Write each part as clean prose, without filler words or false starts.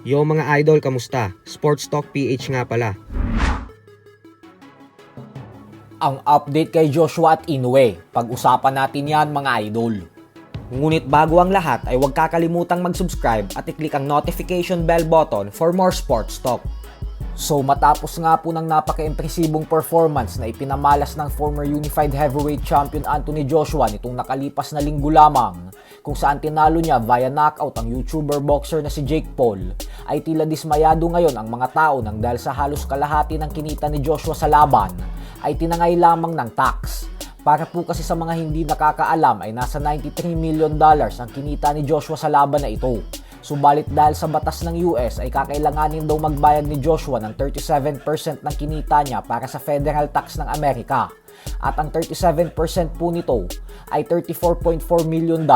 Yo mga idol, kamusta? Sports Talk PH nga pala. Ang update kay Joshua at Inoue. Pag-usapan natin yan mga idol. Ngunit bago ang lahat ay huwag kakalimutang mag-subscribe at i-click ang notification bell button for more sports talk. So matapos nga po ng napaka-impresibong performance na ipinamalas ng former Unified Heavyweight Champion Anthony Joshua nitong nakalipas na linggo lamang, kung saan tinalo niya via knockout ang YouTuber boxer na si Jake Paul, ay tila dismayado ngayon ang mga tao nang dahil sa halos kalahati ng kinita ni Joshua sa laban ay tinangay lamang ng tax. Para po kasi sa mga hindi nakakaalam ay nasa $93 million ang kinita ni Joshua sa laban na ito. Subalit dahil sa batas ng US ay kakailanganin daw magbayad ni Joshua ng 37% ng kinita niya para sa federal tax ng Amerika. At ang 37% po nito ay $34.4 million.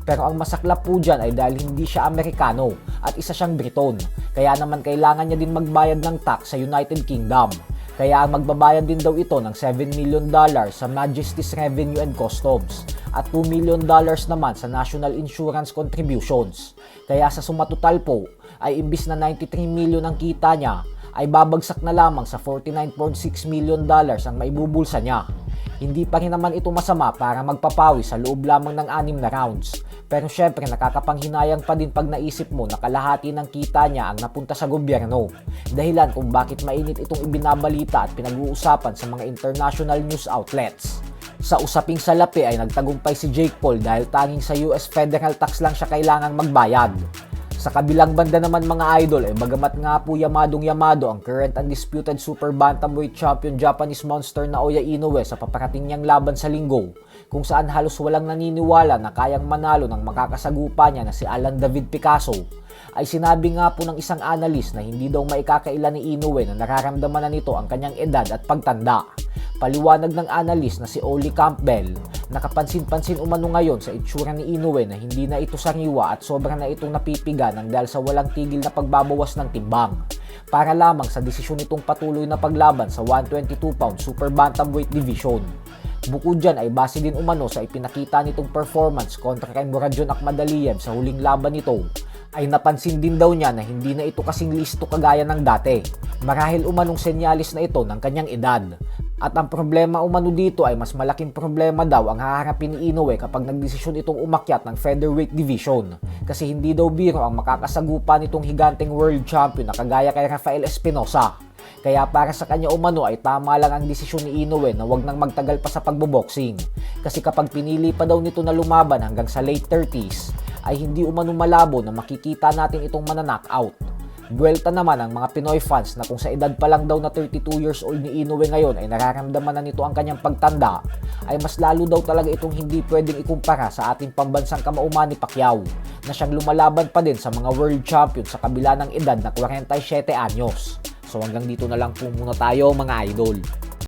Pero ang masaklap po dyan ay dahil hindi siya Amerikano at isa siyang Briton. Kaya naman kailangan niya din magbayad ng tax sa United Kingdom. Kaya magbabayad din daw ito ng $7 million sa Majesty's Revenue and Customs at $2 million naman sa National Insurance Contributions. Kaya sa sumatotal po ay imbis na $93 million ang kita niya ay babagsak na lamang sa $49.6 million ang maibubulsa niya. Hindi pa rin naman ito masama para magpapawi sa loob lamang ng 6 na rounds. Pero syempre nakakapanghinayang pa din pag naisip mo na kalahati ng kita niya ang napunta sa gobyerno. Dahilan kung bakit mainit itong ibinabalita at pinag-uusapan sa mga international news outlets. Sa usaping salapi ay nagtagumpay si Jake Paul dahil tanging sa US federal tax lang siya kailangang magbayad. Sa kabilang banda naman mga idol ay bagamat nga po yamadong-yamado ang current undisputed super bantamweight champion Japanese monster na Naoya Inoue sa paparating niyang laban sa linggo, kung saan halos walang naniniwala na kayang manalo ng makakasagupa niya na si Alan David Picasso, ay sinabi nga po ng isang analyst na hindi daw maikakaila ni Inoue na nararamdaman na nito ang kanyang edad at pagtanda. Paliwanag ng analyst na si Oli Campbell, nakapansin-pansin umano ngayon sa itsura ni Inoue na hindi na ito sariwa at sobra na itong napipiga ng dahil sa walang tigil na pagbabawas ng timbang. Para lamang sa desisyon nitong patuloy na paglaban sa 122-pound super bantamweight division. Bukod dyan ay base din umano sa ipinakita nitong performance kontra kay Muradjon Akhmadaliev sa huling laban nito, ay napansin din daw niya na hindi na ito kasing listo kagaya ng dati. Marahil umanong senyalis na ito ng kanyang edad. At ang problema umano dito ay mas malaking problema daw ang haharapin ni Inoue kapag nagdesisyon itong umakyat ng featherweight division. Kasi hindi daw biro ang makakasagupa nitong higanteng world champion na kagaya kay Rafael Espinosa. Kaya para sa kanya umano ay tama lang ang desisyon ni Inoue na wag nang magtagal pa sa pagboboxing. Kasi kapag pinili pa daw nito na lumaban hanggang sa late 30s, ay hindi umano malabo na makikita natin itong mananockout. Buwelta naman ang mga Pinoy fans na kung sa edad pa lang daw na 32 years old ni Inoue ngayon ay nararamdaman na nito ang kanyang pagtanda, ay mas lalo daw talaga itong hindi pwedeng ikumpara sa ating pambansang kamauman ni Pacquiao na siyang lumalaban pa din sa mga world champion sa kabila ng edad na 47 anyos. So hanggang dito na lang po muna tayo mga idol.